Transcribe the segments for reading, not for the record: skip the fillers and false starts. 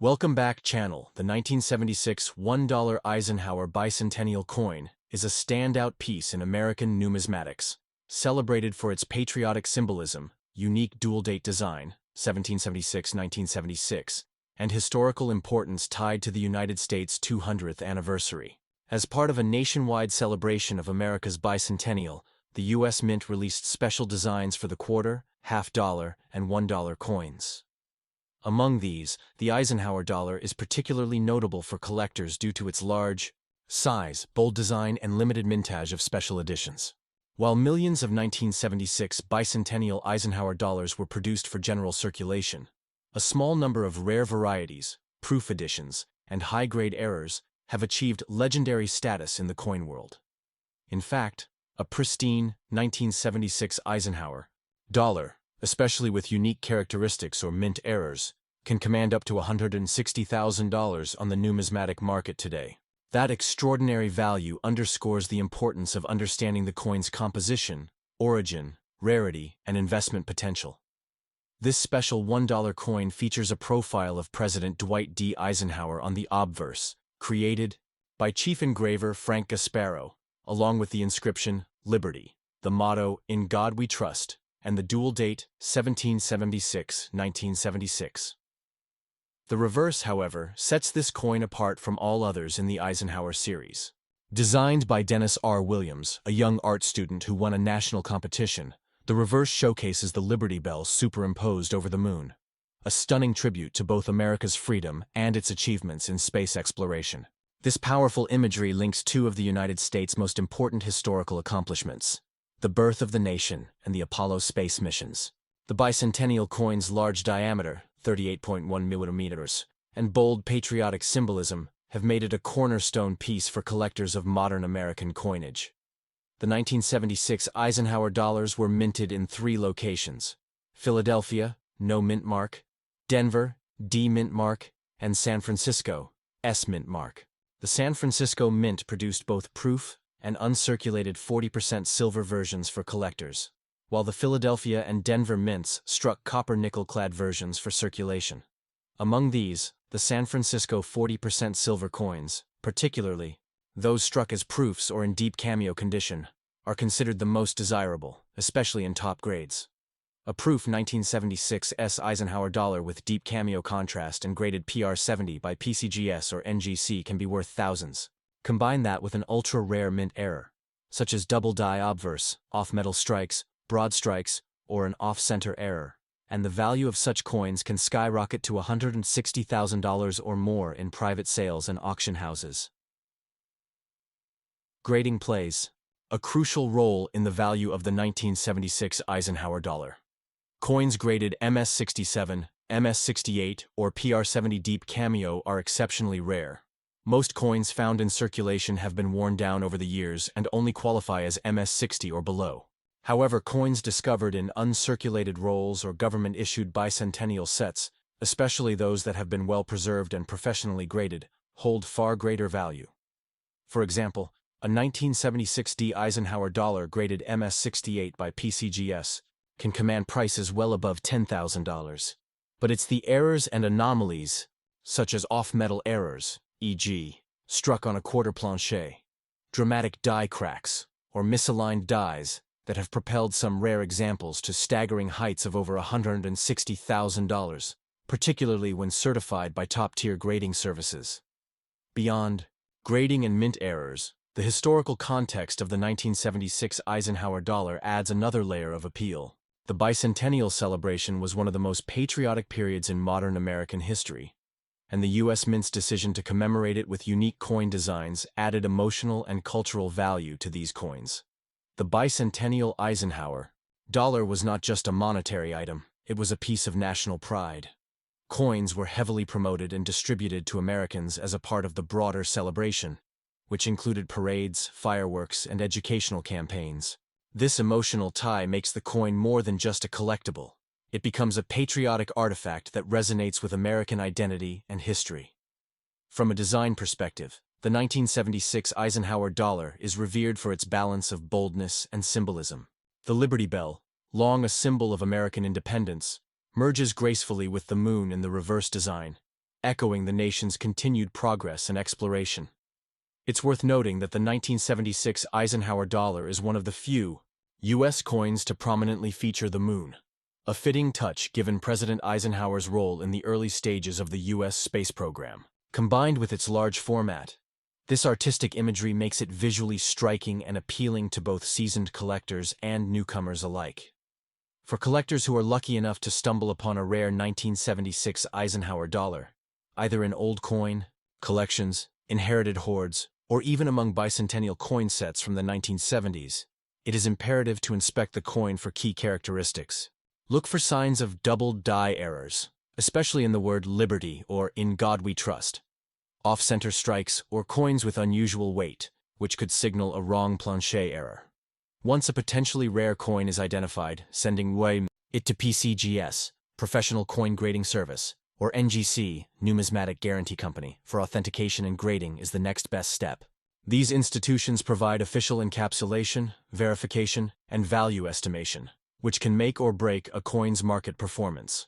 Welcome back, channel. The 1976 $1 Eisenhower Bicentennial Coin is a standout piece in American numismatics, celebrated for its patriotic symbolism, unique dual-date design, 1776-1976, and historical importance tied to the United States' 200th anniversary. As part of a nationwide celebration of America's bicentennial, the U.S. Mint released special designs for the quarter, half-dollar, and $1 coins. Among these, the Eisenhower dollar is particularly notable for collectors due to its large size, bold design, and limited mintage of special editions. While millions of 1976 bicentennial Eisenhower dollars were produced for general circulation, a small number of rare varieties, proof editions, and high-grade errors have achieved legendary status in the coin world. In fact, a pristine 1976 Eisenhower dollar, especially with unique characteristics or mint errors, can command up to $160,000 on the numismatic market today. That extraordinary value underscores the importance of understanding the coin's composition, origin, rarity, and investment potential. This special $1 coin features a profile of President Dwight D. Eisenhower on the obverse, created by Chief Engraver Frank Gasparo, along with the inscription, Liberty, the motto, In God We Trust, and the dual date, 1776-1976. The reverse, however, sets this coin apart from all others in the Eisenhower series. Designed by Dennis R. Williams, a young art student who won a national competition, the reverse showcases the Liberty Bell superimposed over the moon, a stunning tribute to both America's freedom and its achievements in space exploration. This powerful imagery links two of the United States' most important historical accomplishments: the birth of the nation and the Apollo space missions. The bicentennial coin's large diameter, 38.1 millimeters, and bold patriotic symbolism have made it a cornerstone piece for collectors of modern American coinage. The 1976 Eisenhower dollars were minted in 3 locations: Philadelphia, no mint mark; Denver, D mint mark; and San Francisco, S mint mark. The San Francisco Mint produced both proof and uncirculated 40% silver versions for collectors, while the Philadelphia and Denver mints struck copper-nickel-clad versions for circulation. Among these, the San Francisco 40% silver coins, particularly those struck as proofs or in deep cameo condition, are considered the most desirable, especially in top grades. A proof 1976 Eisenhower dollar with deep cameo contrast and graded PR70 by PCGS or NGC can be worth thousands. Combine that with an ultra-rare mint error, such as double die obverse, off-metal strikes, broad strikes, or an off-center error, and the value of such coins can skyrocket to $160,000 or more in private sales and auction houses. Grading plays a crucial role in the value of the 1976 Eisenhower dollar. Coins graded MS67, MS68, or PR70 deep cameo are exceptionally rare. Most coins found in circulation have been worn down over the years and only qualify as MS60 or below. However, coins discovered in uncirculated rolls or government-issued bicentennial sets, especially those that have been well preserved and professionally graded, hold far greater value. For example, a 1976 D Eisenhower dollar graded MS68 by PCGS can command prices well above $10,000. But it's the errors and anomalies, such as off-metal errors, e.g., struck on a quarter plancher, dramatic die cracks, or misaligned dies, that have propelled some rare examples to staggering heights of over $160,000, particularly when certified by top-tier grading services. Beyond grading and mint errors, the historical context of the 1976 Eisenhower dollar adds another layer of appeal. The bicentennial celebration was one of the most patriotic periods in modern American history, and the U.S. Mint's decision to commemorate it with unique coin designs added emotional and cultural value to these coins. The bicentennial Eisenhower dollar was not just a monetary item, it was a piece of national pride. Coins were heavily promoted and distributed to Americans as a part of the broader celebration, which included parades, fireworks, and educational campaigns. This emotional tie makes the coin more than just a collectible. It becomes a patriotic artifact that resonates with American identity and history. From a design perspective, the 1976 Eisenhower dollar is revered for its balance of boldness and symbolism. The Liberty Bell, long a symbol of American independence, merges gracefully with the moon in the reverse design, echoing the nation's continued progress and exploration. It's worth noting that the 1976 Eisenhower dollar is one of the few U.S. coins to prominently feature the moon, a fitting touch given President Eisenhower's role in the early stages of the U.S. space program. Combined with its large format, this artistic imagery makes it visually striking and appealing to both seasoned collectors and newcomers alike. For collectors who are lucky enough to stumble upon a rare 1976 Eisenhower dollar, either in old coin, collections, inherited hoards, or even among bicentennial coin sets from the 1970s, it is imperative to inspect the coin for key characteristics. Look for signs of double die errors, especially in the word liberty or in God we trust, off-center strikes, or coins with unusual weight, which could signal a wrong plancher error. Once a potentially rare coin is identified, sending it to PCGS, Professional Coin Grading Service, or NGC, Numismatic Guarantee Company, for authentication and grading is the next best step. These institutions provide official encapsulation, verification, and value estimation, which can make or break a coin's market performance.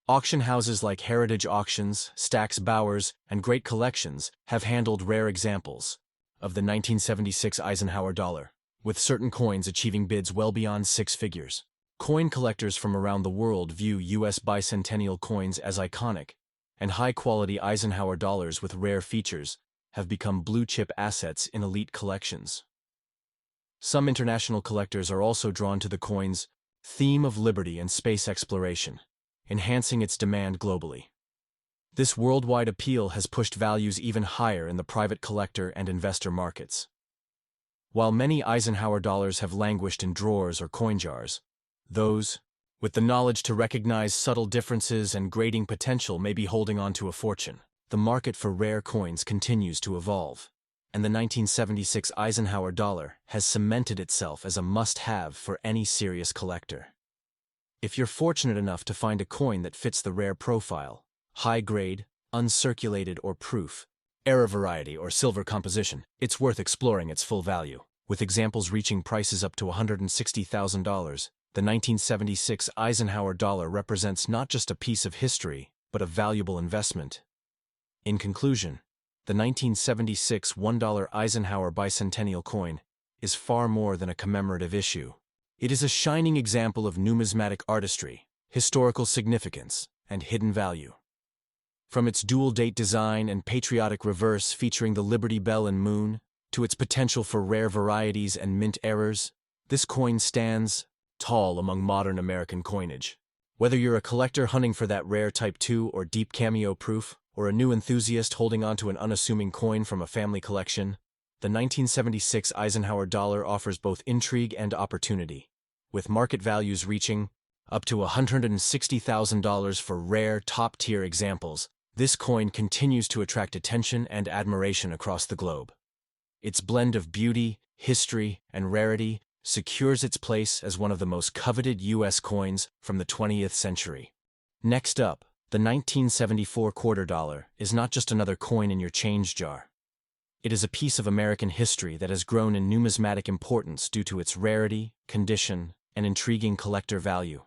Auction houses like Heritage Auctions, Stack's Bowers, and Great Collections have handled rare examples of the 1976 Eisenhower dollar, with certain coins achieving bids well beyond six figures. Coin collectors from around the world view U.S. bicentennial coins as iconic, and high-quality Eisenhower dollars with rare features have become blue-chip assets in elite collections. Some international collectors are also drawn to the coin's theme of liberty and space exploration, enhancing its demand globally. This worldwide appeal has pushed values even higher in the private collector and investor markets. While many Eisenhower dollars have languished in drawers or coin jars, those with the knowledge to recognize subtle differences and grading potential may be holding on to a fortune. The market for rare coins continues to evolve, and the 1976 Eisenhower dollar has cemented itself as a must-have for any serious collector. If you're fortunate enough to find a coin that fits the rare profile, high grade, uncirculated or proof, error variety or silver composition, it's worth exploring its full value. With examples reaching prices up to $160,000, the 1976 Eisenhower dollar represents not just a piece of history, but a valuable investment. In conclusion, the 1976 $1 Eisenhower Bicentennial Coin is far more than a commemorative issue. It is a shining example of numismatic artistry, historical significance, and hidden value. From its dual-date design and patriotic reverse featuring the Liberty Bell and Moon, to its potential for rare varieties and mint errors, this coin stands tall among modern American coinage. Whether you're a collector hunting for that rare Type 2 or deep cameo proof, or a new enthusiast holding on to an unassuming coin from a family collection, the 1976 Eisenhower dollar offers both intrigue and opportunity, with market values reaching up to $160,000 for rare, top-tier examples. This coin continues to attract attention and admiration across the globe. Its blend of beauty, history, and rarity secures its place as one of the most coveted U.S. coins from the 20th century. Next up, the 1974 quarter dollar is not just another coin in your change jar. It is a piece of American history that has grown in numismatic importance due to its rarity, condition, and intriguing collector value.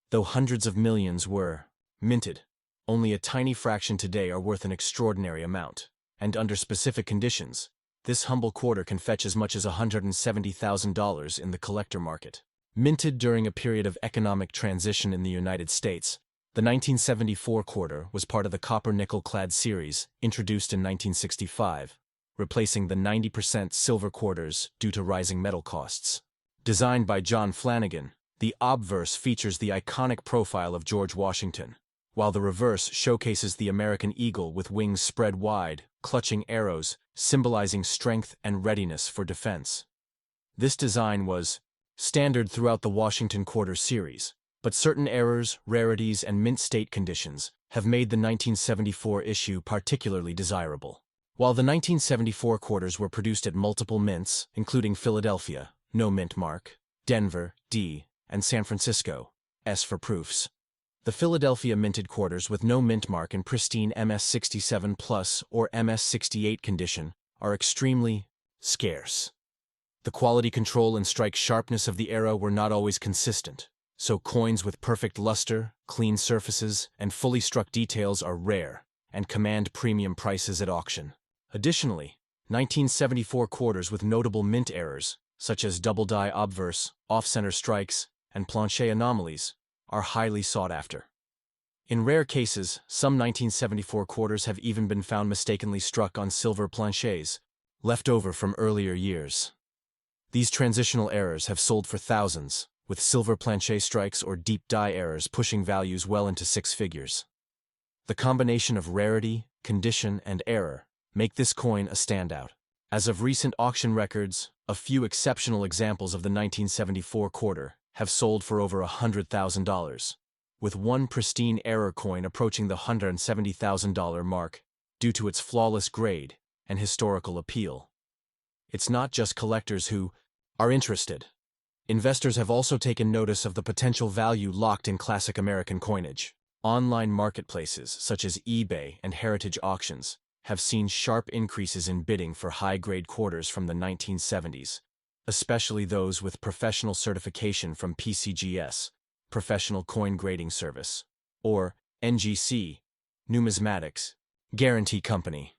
Though hundreds of millions were minted, only a tiny fraction today are worth an extraordinary amount, and under specific conditions, this humble quarter can fetch as much as $170,000 in the collector market. Minted during a period of economic transition in the United States, the 1974 quarter was part of the copper-nickel-clad series introduced in 1965, replacing the 90% silver quarters due to rising metal costs. Designed by John Flanagan, the obverse features the iconic profile of George Washington, while the reverse showcases the American eagle with wings spread wide, clutching arrows, symbolizing strength and readiness for defense. This design was standard throughout the Washington Quarter series, but certain errors, rarities, and mint state conditions have made the 1974 issue particularly desirable. While the 1974 quarters were produced at multiple mints, including Philadelphia, no mint mark, Denver, D, and San Francisco, S for proofs, the Philadelphia minted quarters with no mint mark in pristine MS67 Plus or MS68 condition are extremely scarce. The quality control and strike sharpness of the era were not always consistent, so coins with perfect luster, clean surfaces, and fully struck details are rare. and command premium prices at auction. Additionally, 1974 quarters with notable mint errors, such as double-die obverse, off-center strikes, and planche anomalies, are highly sought after. In rare cases, some 1974 quarters have even been found mistakenly struck on silver planches, left over from earlier years. These transitional errors have sold for thousands, with silver planche strikes or deep die errors pushing values well into six figures. The combination of rarity, condition, and error make this coin a standout. As of recent auction records, a few exceptional examples of the 1974 quarter have sold for over $100,000, with one pristine error coin approaching the $170,000 mark due to its flawless grade and historical appeal. It's not just collectors who are interested. Investors have also taken notice of the potential value locked in classic American coinage. Online marketplaces such as eBay and heritage auctions have seen sharp increases in bidding for high-grade quarters from the 1970s, especially those with professional certification from PCGS, Professional Coin Grading Service, or NGC, Numismatics, Guarantee Company.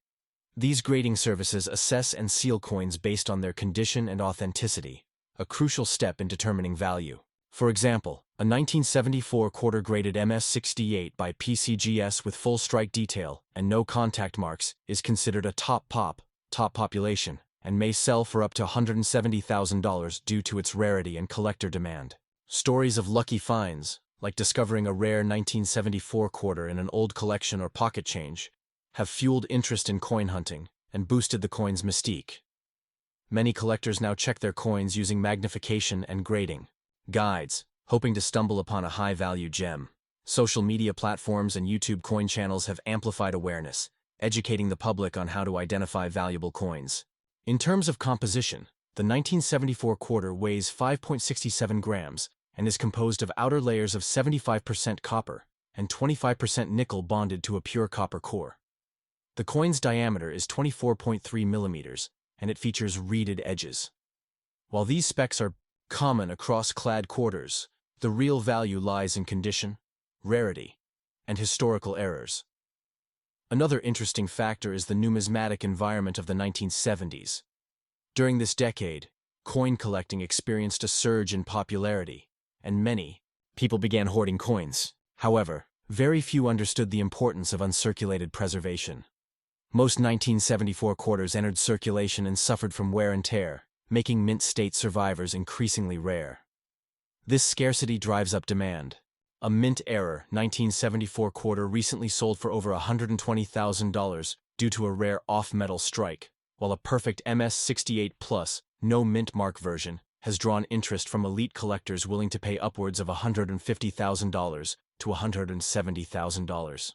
These grading services assess and seal coins based on their condition and authenticity, a crucial step in determining value. For example, a 1974 quarter graded MS68 by PCGS with full strike detail and no contact marks is considered a top population, and may sell for up to $170,000 due to its rarity and collector demand. Stories of lucky finds, like discovering a rare 1974 quarter in an old collection or pocket change, have fueled interest in coin hunting and boosted the coin's mystique. Many collectors now check their coins using magnification and grading guides, hoping to stumble upon a high-value gem. Social media platforms and YouTube coin channels have amplified awareness, educating the public on how to identify valuable coins. In terms of composition, the 1974 quarter weighs 5.67 grams and is composed of outer layers of 75% copper and 25% nickel bonded to a pure copper core. The coin's diameter is 24.3 millimeters, and it features reeded edges. While these specs are common across clad quarters, the real value lies in condition, rarity, and historical errors. Another interesting factor is the numismatic environment of the 1970s. During this decade, coin collecting experienced a surge in popularity, and many people began hoarding coins. However, very few understood the importance of uncirculated preservation. Most 1974 quarters entered circulation and suffered from wear and tear, making mint state survivors increasingly rare. This scarcity drives up demand. A mint error 1974 quarter recently sold for over $120,000 due to a rare off-metal strike, while a perfect MS68 Plus, no mint mark version, has drawn interest from elite collectors willing to pay upwards of $150,000 to $170,000.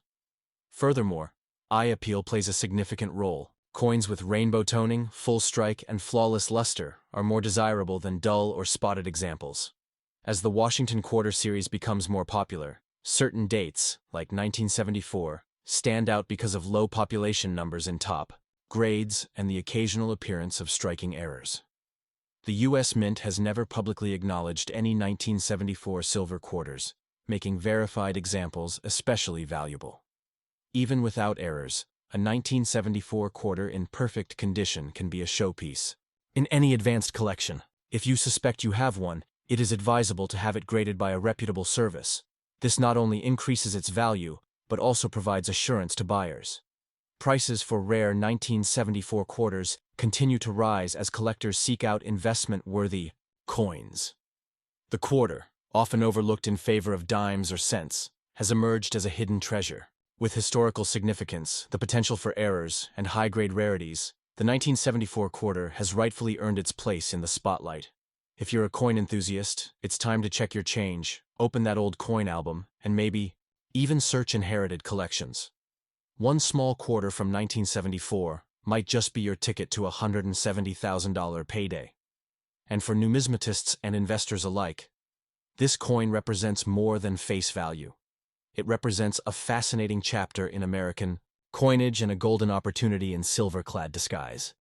Furthermore, eye appeal plays a significant role. Coins with rainbow toning, full strike, and flawless luster are more desirable than dull or spotted examples. As the Washington Quarter series becomes more popular, certain dates, like 1974, stand out because of low population numbers in top grades and the occasional appearance of striking errors. The U.S. Mint has never publicly acknowledged any 1974 silver quarters, making verified examples especially valuable. Even without errors, a 1974 quarter in perfect condition can be a showpiece. In any advanced collection, if you suspect you have one, it is advisable to have it graded by a reputable service. This not only increases its value, but also provides assurance to buyers. Prices for rare 1974 quarters continue to rise as collectors seek out investment-worthy coins. The quarter, often overlooked in favor of dimes or cents, has emerged as a hidden treasure. With historical significance, the potential for errors, and high-grade rarities, the 1974 quarter has rightfully earned its place in the spotlight. If you're a coin enthusiast, it's time to check your change, open that old coin album, and maybe even search inherited collections. One small quarter from 1974 might just be your ticket to a $170,000 payday. And for numismatists and investors alike, this coin represents more than face value. It represents a fascinating chapter in American coinage and a golden opportunity in silver-clad disguise.